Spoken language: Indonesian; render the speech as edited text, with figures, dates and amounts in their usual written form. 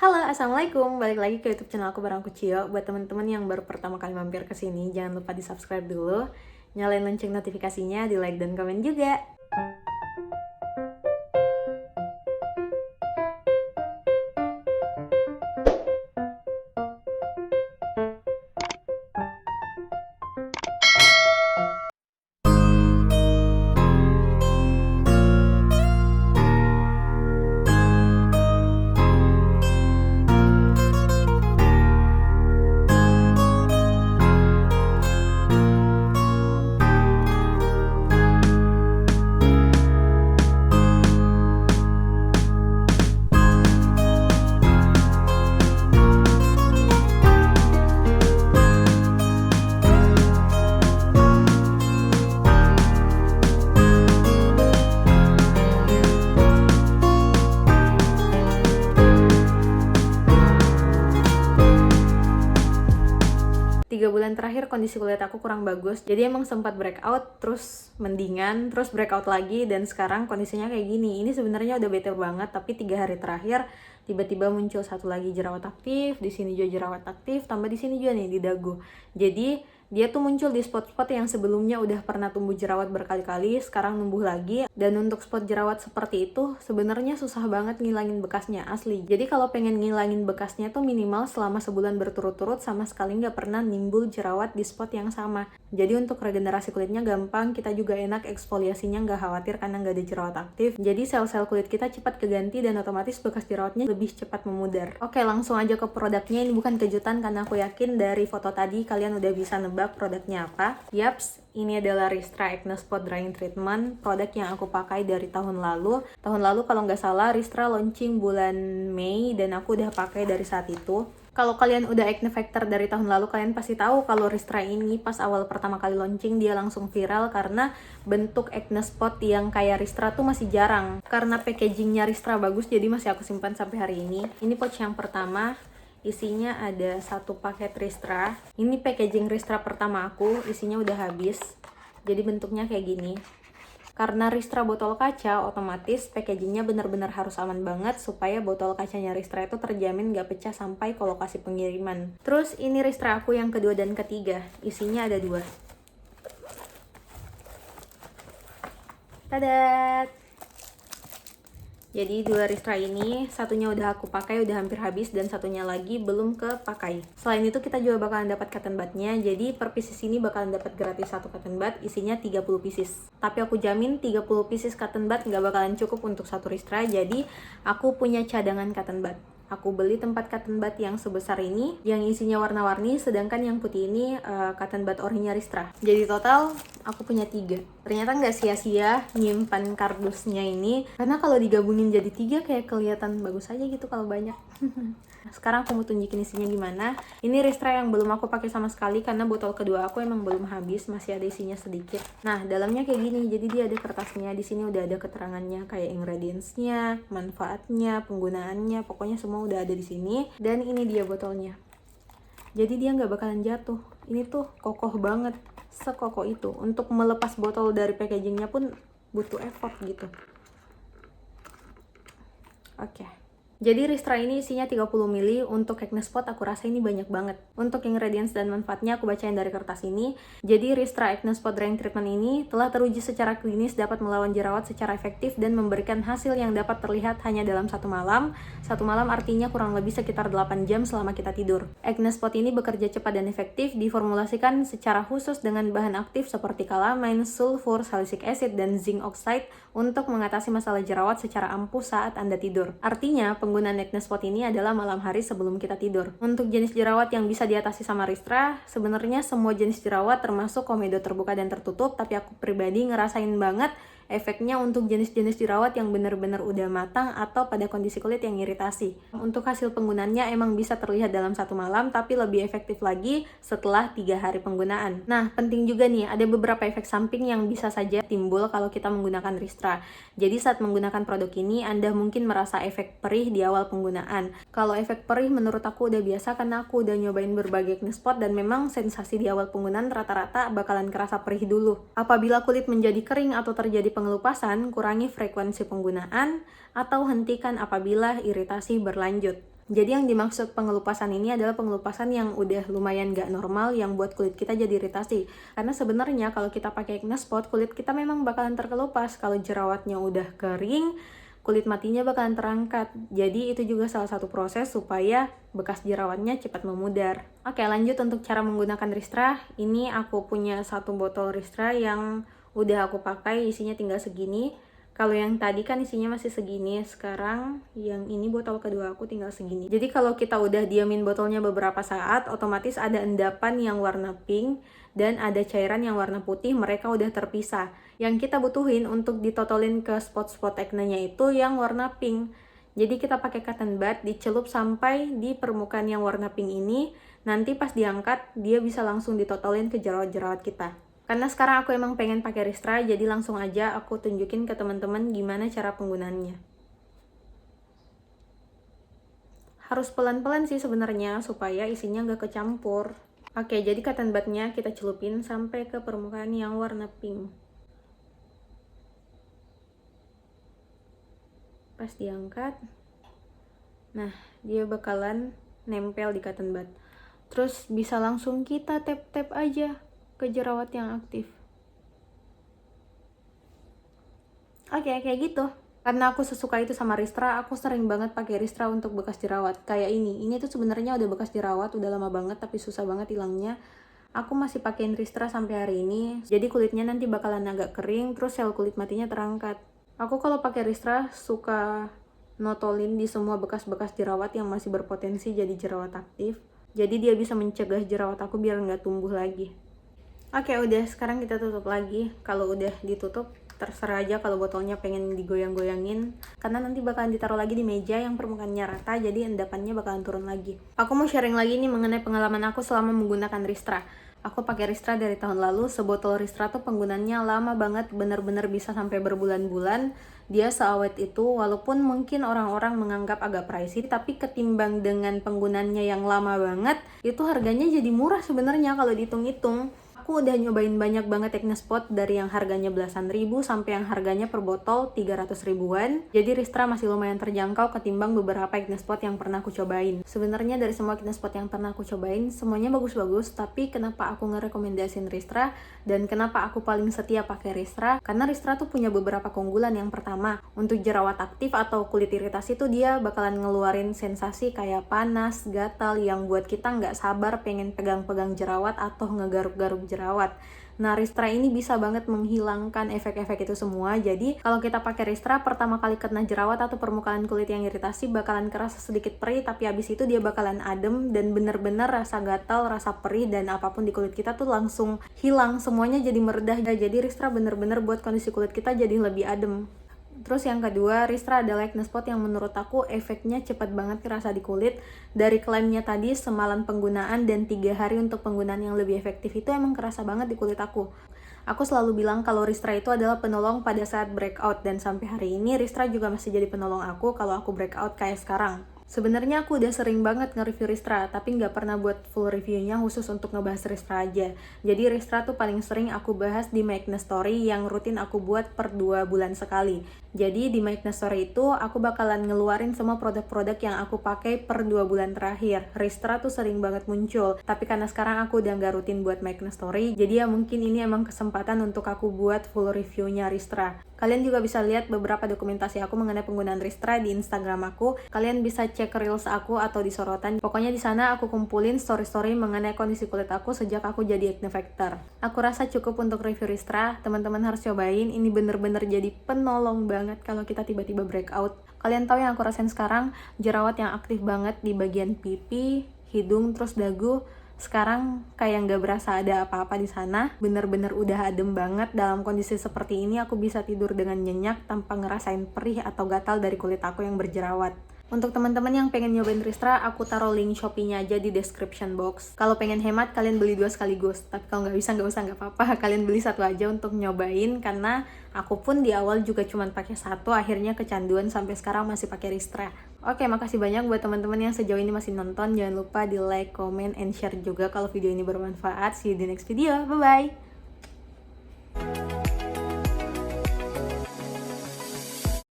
Halo, assalamualaikum. Balik lagi ke YouTube channel aku bareng aku Cio. Buat teman-teman yang baru pertama kali mampir ke sini, jangan lupa di subscribe dulu, nyalain lonceng notifikasinya, di like dan komen juga. 3 bulan terakhir kondisi kulit aku kurang bagus, jadi emang sempat breakout, terus mendingan, terus breakout lagi, dan sekarang kondisinya kayak gini. Ini sebenarnya udah better banget, tapi 3 hari terakhir tiba-tiba muncul satu lagi jerawat aktif, di sini juga jerawat aktif, tambah di sini juga nih di dagu. Jadi dia tuh muncul di spot-spot yang sebelumnya udah pernah tumbuh jerawat berkali-kali, sekarang numbuh lagi. Dan untuk spot jerawat seperti itu sebenarnya susah banget ngilangin bekasnya, asli. Jadi kalau pengen ngilangin bekasnya tuh minimal selama sebulan berturut-turut sama sekali nggak pernah nimbul jerawat di spot yang sama. Jadi untuk regenerasi kulitnya gampang, kita juga enak, eksfoliasinya nggak khawatir karena nggak ada jerawat aktif. Jadi sel-sel kulit kita cepat keganti dan otomatis bekas jerawatnya lebih cepat memudar. Oke, langsung aja ke produknya. Ini bukan kejutan karena aku yakin dari foto tadi kalian udah bisa nebak produknya apa. Yaps, ini adalah Ristra Acne Spot Drying Treatment, produk yang aku pakai dari tahun lalu. Tahun lalu kalau nggak salah Ristra launching bulan Mei dan aku udah pakai dari saat itu. Kalau kalian udah acne factor dari tahun lalu, kalian pasti tahu kalau Ristra ini pas awal pertama kali launching dia langsung viral karena bentuk acne spot yang kayak Ristra tuh masih jarang. Karena packagingnya Ristra bagus, jadi masih aku simpan sampai hari ini. Ini pouch yang pertama. Isinya ada 1 paket Ristra. Ini packaging Ristra pertama aku, isinya udah habis. Jadi bentuknya kayak gini. Karena Ristra botol kaca, otomatis packagingnya benar-benar harus aman banget supaya botol kacanya Ristra itu terjamin gak pecah sampai ke lokasi pengiriman. Terus ini Ristra aku yang kedua dan ketiga, isinya ada 2. Tadat! Jadi 2 Ristra ini, satunya udah aku pakai, udah hampir habis, dan satunya lagi belum kepakai. Selain itu kita juga bakalan dapat cotton budnya, jadi per pieces ini bakalan dapat gratis 1 cotton bud, isinya 30 pieces. Tapi aku jamin 30 pieces cotton bud nggak bakalan cukup untuk 1 Ristra, jadi aku punya cadangan cotton bud. Aku beli tempat cotton bud yang sebesar ini, yang isinya warna-warni, sedangkan yang putih ini cotton bud orinya Ristra. Jadi total aku punya 3. Ternyata nggak sia-sia nyimpan kardusnya ini, karena kalau digabungin jadi 3 kayak kelihatan bagus aja gitu kalau banyak. Sekarang aku mau tunjukin isinya gimana. Ini Ristra yang belum aku pakai sama sekali karena botol kedua aku emang belum habis, masih ada isinya sedikit. Nah, dalamnya kayak gini. Jadi dia ada kertasnya. Di sini udah ada keterangannya kayak ingredients-nya, manfaatnya, penggunaannya, pokoknya semua udah ada di sini. Dan ini dia botolnya. Jadi dia nggak bakalan jatuh. Ini tuh kokoh banget, sekokoh itu. Untuk melepas botol dari packagingnya pun butuh effort gitu. Oke. Jadi Ristra ini isinya 30 ml, untuk acne spot aku rasa ini banyak banget. Untuk ingredients dan manfaatnya aku bacain dari kertas ini. Jadi Ristra Acne Spot Drying Treatment ini telah teruji secara klinis dapat melawan jerawat secara efektif dan memberikan hasil yang dapat terlihat hanya dalam 1 malam. 1 malam artinya kurang lebih sekitar 8 jam selama kita tidur. Acne spot ini bekerja cepat dan efektif, diformulasikan secara khusus dengan bahan aktif seperti calamine, sulfur, salicylic acid, dan zinc oxide untuk mengatasi masalah jerawat secara ampuh saat Anda tidur. Artinya, penggunaan acne spot ini adalah malam hari sebelum kita tidur. Untuk jenis jerawat yang bisa diatasi sama Ristra, sebenarnya semua jenis jerawat termasuk komedo terbuka dan tertutup, tapi aku pribadi ngerasain banget efeknya untuk jenis-jenis jerawat yang benar-benar udah matang atau pada kondisi kulit yang iritasi. Untuk hasil penggunaannya emang bisa terlihat dalam 1 malam, tapi lebih efektif lagi setelah 3 hari penggunaan. Nah, penting juga nih, ada beberapa efek samping yang bisa saja timbul kalau kita menggunakan Ristra. Jadi saat menggunakan produk ini, Anda mungkin merasa efek perih di awal penggunaan. Kalau efek perih menurut aku udah biasa karena aku udah nyobain berbagai acne spot dan memang sensasi di awal penggunaan rata-rata bakalan kerasa perih dulu. Apabila kulit menjadi kering atau terjadi pengelupasan, kurangi frekuensi penggunaan atau hentikan apabila iritasi berlanjut. Jadi yang dimaksud pengelupasan ini adalah pengelupasan yang udah lumayan gak normal, yang buat kulit kita jadi iritasi. Karena sebenarnya kalau kita pakai acne spot, kulit kita memang bakalan terkelupas. Kalau jerawatnya udah kering, kulit matinya bakalan terangkat. Jadi itu juga salah satu proses supaya bekas jerawatnya cepat memudar. Oke, lanjut untuk cara menggunakan Ristra. Ini aku punya satu botol Ristra yang udah aku pakai, isinya tinggal segini. Kalau yang tadi kan isinya masih segini, sekarang yang ini botol kedua aku tinggal segini. Jadi kalau kita udah diamin botolnya beberapa saat, otomatis ada endapan yang warna pink dan ada cairan yang warna putih, mereka udah terpisah. Yang kita butuhin untuk ditotolin ke spot-spot acne-nya itu yang warna pink. Jadi kita pakai cotton bud, dicelup sampai di permukaan yang warna pink ini, nanti pas diangkat, dia bisa langsung ditotolin ke jerawat-jerawat kita. Karena sekarang aku emang pengen pakai Ristra, jadi langsung aja aku tunjukin ke teman-teman gimana cara penggunaannya. Harus pelan-pelan sih sebenarnya supaya isinya nggak kecampur. Oke, jadi cotton budnya kita celupin sampai ke permukaan yang warna pink. Pas diangkat, nah dia bakalan nempel di cotton bud. Terus bisa langsung kita tap-tap aja ke jerawat yang aktif. Oke, kayak gitu. Karena aku sesuka itu sama Ristra, aku sering banget pakai Ristra untuk bekas jerawat. Kayak ini. Ini tuh sebenarnya udah bekas jerawat, udah lama banget tapi susah banget hilangnya. Aku masih pakein Ristra sampai hari ini. Jadi kulitnya nanti bakalan agak kering, terus sel kulit matinya terangkat. Aku kalau pakai Ristra suka notolin di semua bekas-bekas jerawat yang masih berpotensi jadi jerawat aktif. Jadi dia bisa mencegah jerawat aku biar nggak tumbuh lagi. Oke, udah, sekarang kita tutup lagi. Kalau udah ditutup, terserah aja kalau botolnya pengen digoyang-goyangin, karena nanti bakalan ditaruh lagi di meja yang permukaannya rata, jadi endapannya bakalan turun lagi. Aku mau sharing lagi nih mengenai pengalaman aku selama menggunakan Ristra. Aku pakai Ristra dari tahun lalu. Sebotol Ristra tuh penggunaannya lama banget, bener-bener bisa sampai berbulan-bulan. Dia seawet itu, walaupun mungkin orang-orang menganggap agak pricey, tapi ketimbang dengan penggunaannya yang lama banget, itu harganya jadi murah sebenarnya kalau dihitung-hitung. Aku udah nyobain banyak banget acne spot, dari yang harganya belasan ribu sampai yang harganya per botol 300 ribuan. Jadi Ristra masih lumayan terjangkau ketimbang beberapa acne spot yang pernah aku cobain. Sebenarnya dari semua acne spot yang pernah aku cobain, semuanya bagus-bagus, tapi kenapa aku ngerekomendasiin Ristra dan kenapa aku paling setia pakai Ristra? Karena Ristra tuh punya beberapa keunggulan. Yang pertama, untuk jerawat aktif atau kulit iritasi tuh dia bakalan ngeluarin sensasi kayak panas, gatal yang buat kita nggak sabar pengen pegang-pegang jerawat atau ngegaruk-garuk jerawat. Nah, Ristra ini bisa banget menghilangkan efek-efek itu semua. Jadi, kalau kita pakai Ristra, pertama kali kena jerawat atau permukaan kulit yang iritasi bakalan kerasa sedikit perih, tapi abis itu dia bakalan adem dan bener-bener rasa gatal, rasa perih, dan apapun di kulit kita tuh langsung hilang. Semuanya jadi meredah. Jadi, Ristra bener-bener buat kondisi kulit kita jadi lebih adem. Terus yang kedua, Ristra adalah acne spot yang menurut aku efeknya cepat banget kerasa di kulit. Dari klaimnya tadi, semalam penggunaan dan 3 hari untuk penggunaan yang lebih efektif, itu emang kerasa banget di kulit aku. Aku selalu bilang kalau Ristra itu adalah penolong pada saat breakout, dan sampai hari ini Ristra juga masih jadi penolong aku kalau aku breakout kayak sekarang. Sebenarnya aku udah sering banget nge-review Ristra, tapi nggak pernah buat full reviewnya khusus untuk ngebahas Ristra aja. Jadi Ristra tuh paling sering aku bahas di My Acne Story yang rutin aku buat per 2 bulan sekali. Jadi di My Acne Story itu aku bakalan ngeluarin semua produk-produk yang aku pakai per 2 bulan terakhir. Ristra tuh sering banget muncul, tapi karena sekarang aku udah nggak rutin buat My Acne Story, jadi ya mungkin ini emang kesempatan untuk aku buat full reviewnya Ristra. Kalian juga bisa lihat beberapa dokumentasi aku mengenai penggunaan Ristra di Instagram aku. Kalian bisa cek reels aku atau di sorotan. Pokoknya di sana aku kumpulin story-story mengenai kondisi kulit aku sejak aku jadi acne factor. Aku rasa cukup untuk review Ristra. Teman-teman harus cobain. Ini bener-bener jadi penolong banget kalau kita tiba-tiba breakout. Kalian tahu yang aku rasain sekarang? Jerawat yang aktif banget di bagian pipi, hidung, terus dagu. Sekarang kayak nggak berasa ada apa-apa di sana. Bener-bener udah adem banget. Dalam kondisi seperti ini aku bisa tidur dengan nyenyak tanpa ngerasain perih atau gatal dari kulit aku yang berjerawat. Untuk teman-teman yang pengen nyobain Ristra, aku taruh link Shopee-nya aja di description box. Kalau pengen hemat, kalian beli 2 sekaligus. Tapi kalau nggak usah, nggak apa-apa. Kalian beli 1 aja untuk nyobain, karena aku pun di awal juga cuma pakai 1, akhirnya kecanduan sampai sekarang masih pakai Ristra. Oke, makasih banyak buat teman-teman yang sejauh ini masih nonton. Jangan lupa di like, comment, and share juga kalau video ini bermanfaat. See you di next video. Bye-bye!